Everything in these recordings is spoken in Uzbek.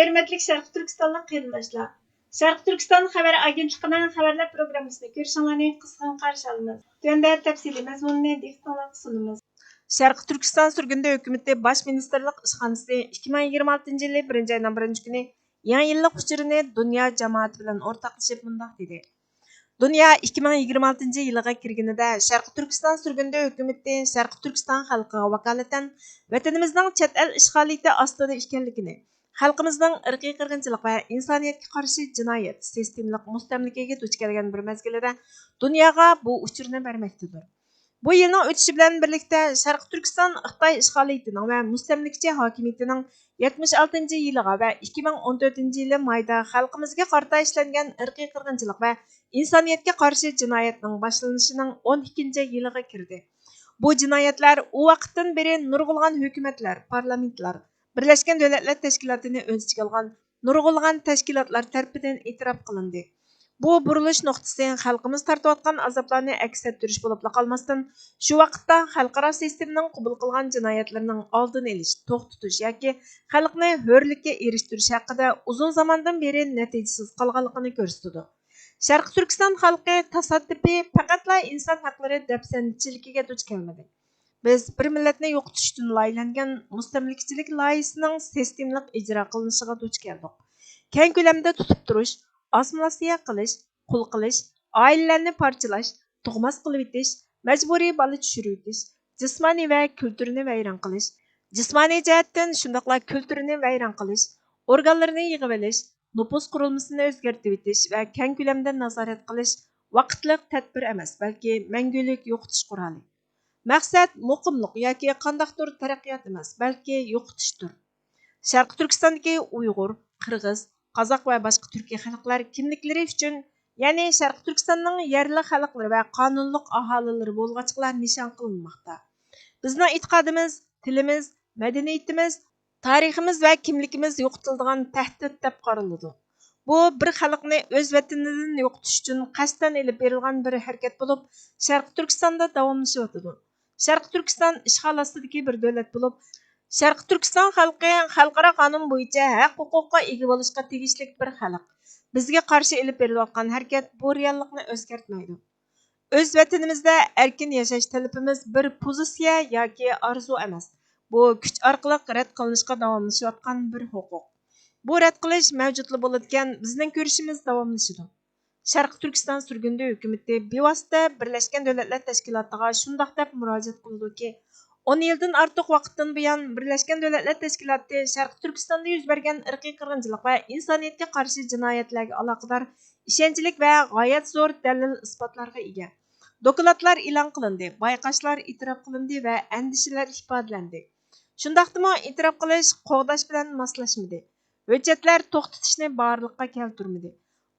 Hürmetlik Şərqi Türkistanlıq qeyrindaşlar. Şərqi Türkistan xəbər agentliğinin xəbərlər proqramısını görüşünüzü qısqan qarşı alınız. Tövəndə təfsili məzmununu diqqətinizə sunumuz. Şərqi Türkistan sürgündə hökuməti baş ministerlik işxanası 2026 yılı 1 ayının 1 günü yangi yillik uçurunu dünya cemaati bilan ortaqlaşıb mundaq dedi. Dünya 2026 yılıga kirganida Şərqi Türkistan sürgündə hökuməti Şərqi Türkistan xalqiga vakolatan vatanimizning chet el ishg'oliyati ostida ekanligini, xalqimizning irqiy qirg'inchilik va insoniyatga qarshi jinoyat sistemlik mustamlikaga duch kelgan bir mezgilida dunyoga bu uchurni bermoqdadir. Bu yilning o'tishi bilan birlikda Şərqi Türkistan Xitoy ishg'oliyatining va mustamlikachi hokimiyatining 76 yiliga va 2014 yili mayda xalqimizga qarata ishlangan irqiy qirg'inchilik va insoniyatga qarshi jinoyatning boshlanishining 12 yiliga kirdi. Bu jinoyatlar u vaqtdan beri nurg'ulg'an hukumatlar, parlamentlar, Birleşken Devletler Teşkilatı'nı o'z ichiga olgan nurg'ulg'an tashkilotlar tarafidan e'tirof qilindi. Bu burilish nuqtasi xalqimiz tortayotgan azoblarni aks ettirish bo'lib qolmasdan, shu vaqtda xalqaro sistemaning qabul qilgan jinoyatlarning oldini olish, to'xtatish yoki xalqni hurlikka erishtirish haqida uzun zamondan beri natijasiz qolganligini ko'rsatdi. Şərqi Türkistan xalqi tasaddufi faqatla inson haqlari dafsanchiligiga duch kelmadi. Biz bir millatni yo'qotishdan loyihalangan mustamlikachilik loyihasining sistemlik ijro qilinishiga duch keldik. Keng ko'lamda tutib turish, osmonasiya qilish, qul qilish, oilalarni parchalash, tug'mas qilib etish, majburiy bola tushirib etish, jismoniy va kulturni vayron qilish, jismoniy jihatdan shundoqla kulturni vayron qilish, organlarni yig'ib olish, nüfus qurilmasini o'zgartirib etish va keng ko'lamda nazorat qilish vaqtliq tadbir emas, balki mangulik yo'qotish quroli. Maqsad muqimlik yoki qandaqdir taraqqiyot emas, balki yo'qotishdir. Şərqi Türkistandagi Uyg'ur, Qirg'iz, Qozoq va boshqa turkiy xalqlar kimliklari uchun, ya'ni Şərqi Türkistanning yerli xalqlari va qonunliq aholilari bo'lg'achlar nishon qilinmoqda. Bizning e'tiqodimiz, tilimiz, madaniyatimiz, tariximiz va kimligimiz yo'qotiladigan tahdid deb qaraladi. Bu bir xalqni o'z vatanidan yo'qotish uchun qasddan elib berilgan bir harakat bo'lib, Şərqi Türkistonda davomlashyotidi. Şərqi Türkiston ishg'ol ostidagi bir davlat bo'lib, Şərqi Türkiston xalqi xalqaro qonun bo'yicha haq-huquqqa ega bo'lishga tegishli bir xalq. Bizga qarshi elib berilayotgan harakat bu reallikni o'zgartmaydi. O'z vatanimizda erkin yashash talabimiz bir pozitsiya yoki orzu emas. Bu kuch orqali rad qilinishga davomlashayotgan bir huquq. Bu rad qilish mavjudli bo'ladigan bizning ko'rishimiz davomlashadi. Şərqi Türkistan sürgündə hökuməti bevosita Birleşken Devletler Teşkilatı'na şundaq deb murojaat qildiki, 10 yildan ortiq vaqtdan buyon Birleşken Devletler Teşkilatı Şərqi Türkistan'da yuz bergan irqiy qirg'inchilik va insoniyatga qarshi jinoyatlarga aloqador ishonchlik va g'oyat zo'r dalil isbotlarga ega. Dokladlar e'lon qilindi, bayqashlar e'tirof qilindi va andishalar ifodalandi. Shundaqdimi e'tirof qilish qo'g'dash bilan moslashmadi. Hujjatlar to'xtatishni borliqqa keltirmadi.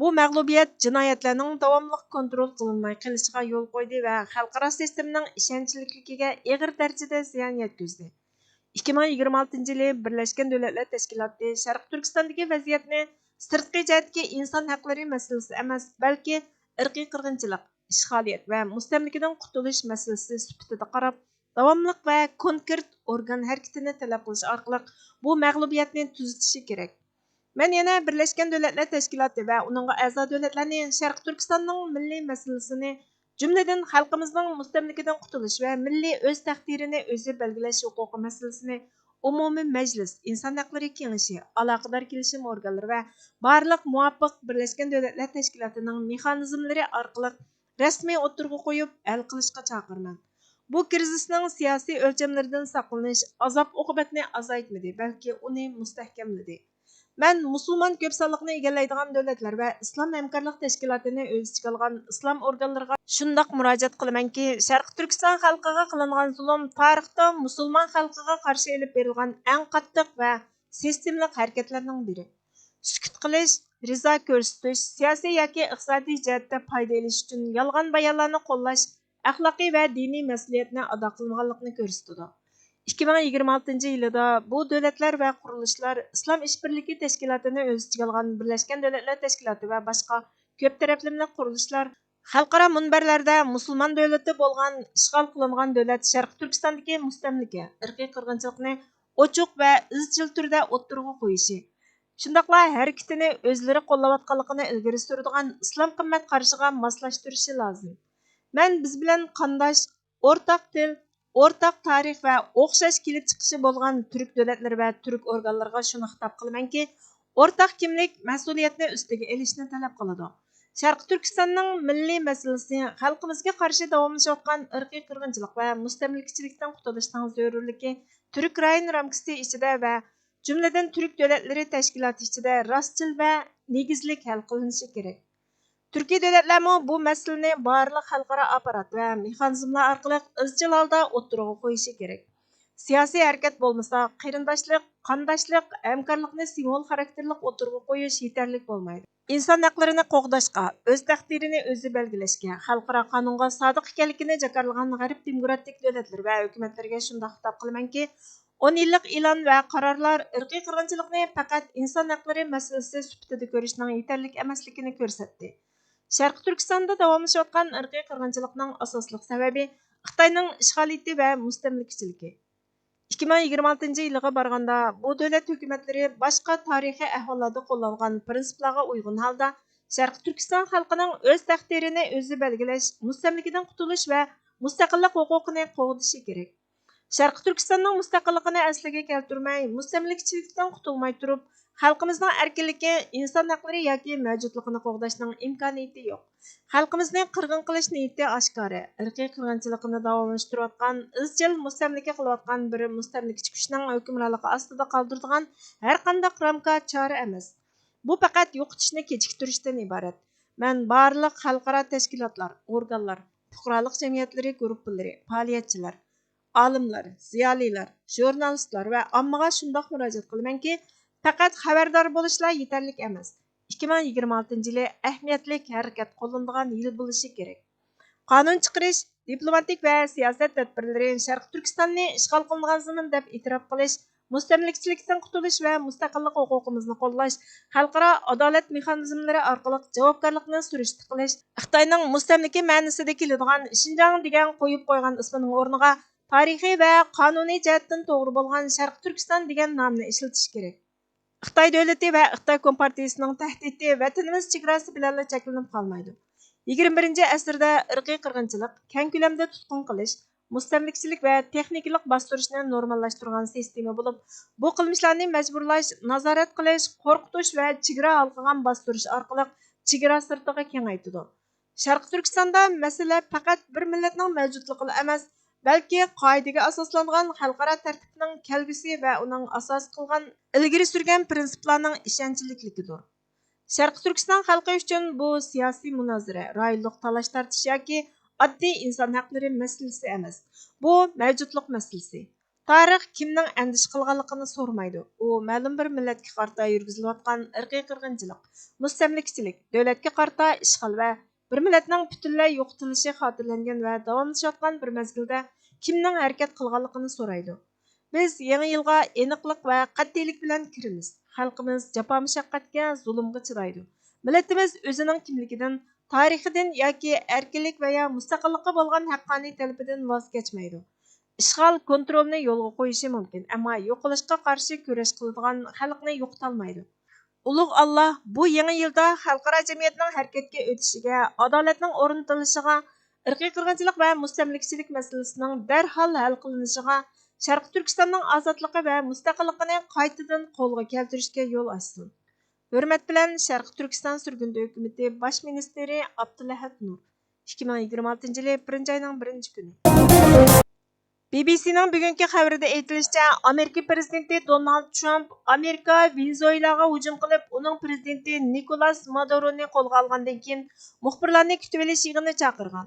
Bu mag'lubiyat jinoyatlarning davomli kontrol qilinmay qolishiga yo'l qo'ydi va xalqaro sistemaning ishonchligiga og'ir darajada ziyon yetkazdi. 2026 yili Birleşken Devletler Teşkilatı Şərqi Türkistondagi vaziyatni sirtqi jihatga inson haqlari masalasi emas, balki irqiy qirg'inchilik, ishg'oliyat va mustamlikadan qutulish masalasi sifatida qarab, davomli va konkret organ harakatini talab qilish orqali bu mag'lubiyatni tuzatishi kerak. Men yana Birleşken Devletler Teşkilatı va uning a'zo davlatlarni Şərqi Türkistanning milliy masalasini, jumladan xalqimizning mustamlikadan qutulish va milliy o'z taqdirini o'zi belgilash huquqi masalasini umumiy majlis, inson haqlari kengashi, aloqador kelishim organlari va barliq muvofiq Birleşken Devletler Teşkilatı'ning mexanizmlari orqali rasmiy o'tirg'i qo'yib hal qilishga chaqiraman. Bu krizisning siyosiy o'lchamlaridan saqlanish azob-uqubatni azaytmadi, balki uni mustahkamladi. Men musulmon ko'p sonliqni egallaydigan davlatlar va islom hamkorlik tashkilotini o'z ichiga olgan islom organlariga shundoq murojaat qilamanki, Şərqi Türkiston xalqiga qilingan zulm tarixda musulmon xalqiga qarshi elib berilgan eng qattiq va sistemlik harakatlarning biri. Sukut qilish, rizo ko'rsatish, siyosiy yoki iqtisodiy jihatda foyda olish uchun yolg'on bayonlarni qo'llash axloqiy va diniy mas'uliyatni ado qilmaganlikni ko'rsatadi. 2026 yilida bu davlatlar va qurilishlar Islom ishbirligi tashkilotini o'z ichiga olgan Birleşken Devletler Teşkilatı va boshqa ko'p taraflamli qurilishlar xalqaro munbarlarda musulmon davlati bo'lgan ishg'ol qilingan davlat Şərqi Türkistondagi mustamlika, irqiy qirg'inchilikni ochiq va izchil turda o'ttirg'i qo'yishi, shundoqla harakatini o'zlari qo'llayotganligini ilgari suradigan islom qimmat qarshiga moslashtirishi lozim. Man biz bilan qandosh o'rtaq til, o'rtaq tarix va o'xshash kelib chiqishi bo'lgan turk davlatlari va turk organlariga shuni xitob qilamanki, o'rtaq kimlik mas'uliyatni ustiga olishni talab qiladi. Sharqi Turkistonning milliy masalasi xalqimizga qarshi davomlashayotgan irqiy qirg'inchilik va mustamlikachilikdan qutulishning zarurligi turk rayon ramkasi ichida va jumladan turk davlatlari tashkiloti ichida rostchil va negizlik hal qilinishi kerak. Turkiy davlatlarmi bu masalani barliq xalqaro apparat va mexanizmlar orqali izchil holda o'ttirg'a qo'yishi kerak. Siyosiy harakat bo'lmasa, qarindoshlik, qondoshlik, hamkorlikni simvol xarakterli o'ttirg'a qo'yish yetarli bo'lmaydi. İnsan haqlarini qo'g'dashga, o'z taqdirini o'zi belgilashga, xalqaro qonunga sodiq ekanligini jakarlagan g'arb demokratik davlatlar va hukumatlarga shunday xitob qilamanki, 10 yillik e'lon va qarorlar irqiy qirg'inchilikni faqat inson haqlari masalasi sifatida ko'rishning yetarli emasligini ko'rsatdi. Sharqi Turkistonda davomlashayotgan irqiy qirg'inchilikning asosli sababi Xitoyning ishg'oliyati va mustamlakachiligi. 2026 yilga borganda bu davlat hukumatlari boshqa tarixiy ahvollarda qo'llangan prinsiplarga uyg'un holda Sharqi Turkiston xalqining o'z taqdirini o'zi belgilash, mustamlikadan qutulish va mustaqillik huquqini qo'g'dishi kerak. Sharqi Turkistonning mustaqilligini asliga keltirmay, mustamlikachilikdan qutulmay turib, xalqimizning erkinligi, inson haqlari yoki mavjudligini qo'g'dashning imkoniyati yo'q. Xalqimizni qirg'in qilish niyati oshkora. Irqiy qirg'inchilikni davomlashtirayotgan, izchil mustamlika qilayotgan bir mustamlikachi kuchning hukmronligi ostida qoldiradigan har qanday ramka chora emas. Bu faqat yo'qotishni kechiktirishdan iborat. Men barliq xalqaro tashkilotlar, organlar, fuqarolik jamiyatlari guruhlari, faoliyatchilar, olimlar, ziyolilar, jurnalistlar va ommaga shundoq murojaat qilamanki, faqat xabardor bo'lishlar yetarli emas. 2026 yili ahamiyatli harakat qo'llanadigan yil bo'lishi kerak. Qonun chiqarish, diplomatik va siyosat tadbirlari Sharq Turkistonni ishg'ol qilingan zamin deb e'tirof qilish, mustamlikachilikdan qutulish va mustaqillik huquqimizni qo'llash, xalqaro adolat mexanizmlari orqali javobgarlikni surishti qilish, Xitoyning mustamlika ma'nosida keladigan Xinjiang degan qo'yib qo'ygan ismining o'rniga tarixiy va qonuniy jihatdan to'g'ri bo'lgan Sharq Turkiston degan nomni ishlatish kerak. Xitoy davlati va Xitoy kompartiyasining tahdidi vatanimiz chegarasi bilan cheklanib qolmaydi. 21-asrda irqiy qirg'inchilik, keng ko'lamda tutqun qilish, mustamlikachilik va texnikalik bostirishni normallashtirgan sistema bo'lib, bu qilmishlarni majburlash, nazorat qilish, qo'rqitish va chegara halqagan bostirish orqali chegara sirtiga kengaytidi. Sharq Turkistonda masala faqat bir millatning mavjudligi emas, balki qoidaga asoslangan xalqaro tartibning kelgusi va uning asos qilgan ilgari surgan prinsiplarning ishonchlilikligidir. Sharq Turkiston xalqi uchun bu siyosiy munozara, rayonlik talash tartish yoki oddiy inson haqlari masalasi emas. Bu mavjudlik masalasi. Tarix kimning andish qilganligini so'rmaydi. U ma'lum bir millatga qarata yurgizilayotgan irqiy qirg'inchilik, mustamlikachilik, davlatga qarata ishg'ol va bir millatning butunlay yo'qotilishi xotirlangan va davomlashayotgan bir mezgilda kimning harakat qilganligini so'raydi. Biz yangi yilga aniqlik va qat'iylik bilan kiramiz. Xalqimiz jafo mushaqqatga, zulmga chidaydi. Millatimiz o'zining kimligidan, tarixidan yoki erkinlik va ya mustaqillikka bo'lgan haqqoniy talabidan voz kechmaydi. Ishg'ol kontrolni yo'lga qo'yishi mumkin, ammo yo'qolishga qarshi kurash qiladigan xalqni yo'qotolmaydi. Ulug' Alloh bu yangi yilda xalqaro jamiyatning harakatga o'tishiga, adolatning o'rnatilishiga, irqiy qirg'inchilik va mustamlikachilik masalasining darhol hal qilinishiga, Sharq Turkistonning ozodligi va mustaqilligini qaytadan qo'lga keltirishga yo'l ochsin. Hurmat bilan Sharq Turkiston surgun hukumati bosh ministri Abdulahat Nur. 2026 yili 1-oyning 1-kuni. BBC'ning bugungi xabarida aytilishicha, Amerika prezidenti Donald Trump Amerika Venezuelaga hujum qilib, uning prezidenti Nicolas Maduroni qo'lga olgandan keyin muxbirlarni kutib olish yig'inini chaqirgan.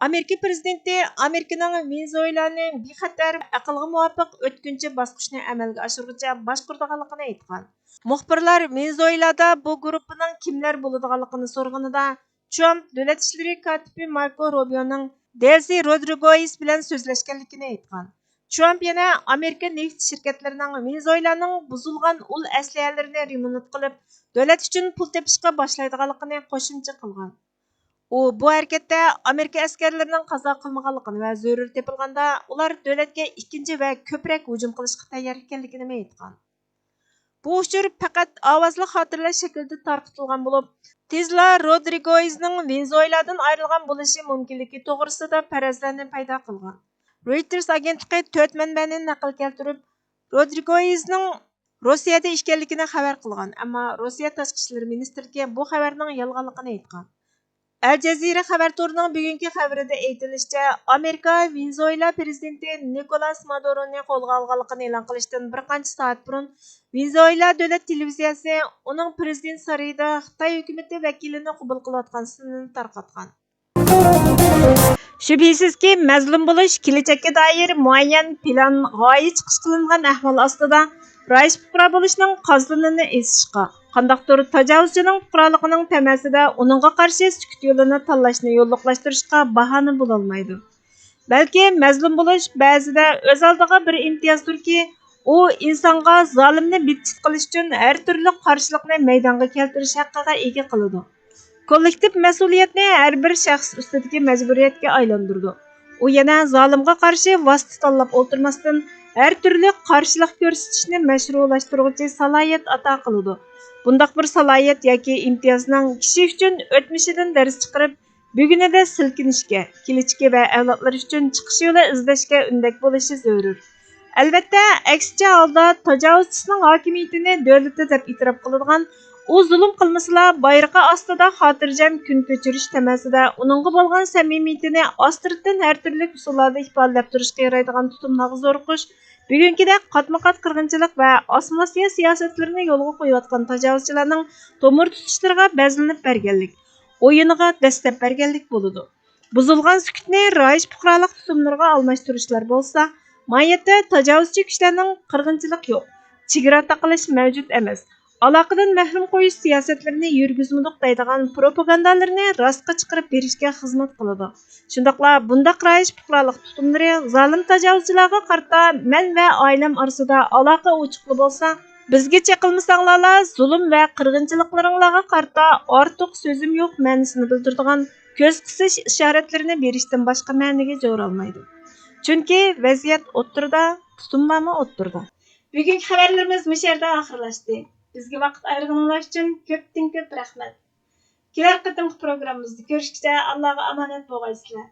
Amerika prezidenti Amerikaning Venezuelani bexatar, aqlga muvofiq o'tkinchi bosqichni amalga oshirguncha boshqaradiganligini aytgan. Muxbirlar Venezuelada bu guruhning kimlar bo'ladiganligini so'rganida, Trump davlat ishlari kotibi Marco Rubioning Delsi Rodriguez bilan so'zlashganligini aytgan. Trump yana Amerika neft shirkatlarining Venezuelaning buzilgan ul aslahalarini remont qilib, davlat uchun pul tepishga boshlaydiganligini qo'shimcha qilgan. U bu harakatda Amerika askarlarining qazo qilmaganligini va zarur tepilganda ular davlatga ikkinchi va ko'proq hujum qilishga tayyor ekanligini aytgan. Bu uçur faqat ovozli xotiralash shaklida tarqatilgan bo'lib, tezla Rodriguezning Venezueladan ayrilgan bo'lishi mumkinligi to'g'risida farazlarni paydo qilgan. Reuters agentligi 4 manbani naql keltirib, Rodriguezning Rossiyada ekanligini xabar qilgan, ammo Rossiya tashqi ishlar ministrligi bu xabarning yolg'onligini aytgan. Al Jazeera xabar torining bugungi xabarida aytilishicha, Amerika Venezuela prezidenti Nicolas Maduroni qo'lga olganligini e'lon qilishdan bir qancha soat burun Venezuela davlat televiziyasi uning prezident sarayida Xitoy hukumati vakilini qabul qilayotganini tarqatgan. Shubhisizki, mazlum bo'lish kelajakka doir muayyan plan g'oya chiqish qilingan ahvol ostida rais fuqaro bo'lishning qozonini esishqa, qandaqdir tajovuzchining fuqaroligining tamasida uningga qarshi sukut yo'lini tanlashni yo'lliqlashtirishga bahona bo'lolmaydi. Balki mazlum bo'lish ba'zida o'z oldiga bir imtiyozdirki, u insonga zolimni bitchit qilish uchun har turli qarshilikni maydonga keltirish haqqiga ega qiladi. Kollektiv mas'uliyatni har bir shaxs ustidagi majburiyatga aylantirdi. U yana zolimga qarshi vosita tanlab o'tirmasdan har turli qarshilik ko'rsatishni mashrullashtiruvchi salohiyat ato qiladi. Bundaq bir salohiyat yoki imtiyozning kishi uchun o'tmishidan dars chiqarib, bugunida silkinishga, kelajagi va avlodlar uchun chiqish yo'li izlashga undak bo'lishi zarur. Albatta, aksicha holda tajovuzchining hokimiyatini davlatda deb e'tirof qiladigan, u zulm qilmasla bayrog'i ostida xotirjam kun kechirish tamasida uningga bo'lgan samimiyatini ostirdan har turli usullarda ifodalab turishga yaraydigan tutumlarga zo'riqish, bugünkidek qatma-qat qirg'inchilik va osmosiya siyosatlarini yo'lga qo'yayotgan tajovuzchilarning tomir tutishlariga bazlanib berganlik, o'yiniga dastlab berganlik bo'ladi. Buzilgan sukutni rayish fuqarolik tutumlariga almashtirishlar bo'lsa, mayatda tajovuzchi kuchlarning qirg'inchilik yo'q, chegara taqilish mavjud emas. Aloqadan mahrum qo'yish siyosatlarini yurgizmadik deydigan propagandalarni rostga chiqarib berishga xizmat qiladi. Shundaqla bundaq rayish fuqarolik tutumlari zolim tajovuzchilarga qarata men va oilam orasida aloqa ochiqli bo'lsa, bizga chaqilmasanglar zulm va qirg'inchiliklaringlarga qarata ortiq so'zim yo'q ma'nosini bildiradigan ko'z qisish ishoratlarini berishdan boshqa ma'niga jo'ralmaydi. Chunki vaziyat o'ttirda, tutumlarni o'ttirda. Bugungi xabarlarimiz bu yerda oxirlashdi. Bizga vaqt ayirganingiz uchun ko'pdan ko'p rahmat. Kelar qatimki programmamizda ko'rishguncha Allohga omonat bo'lgaysizlar.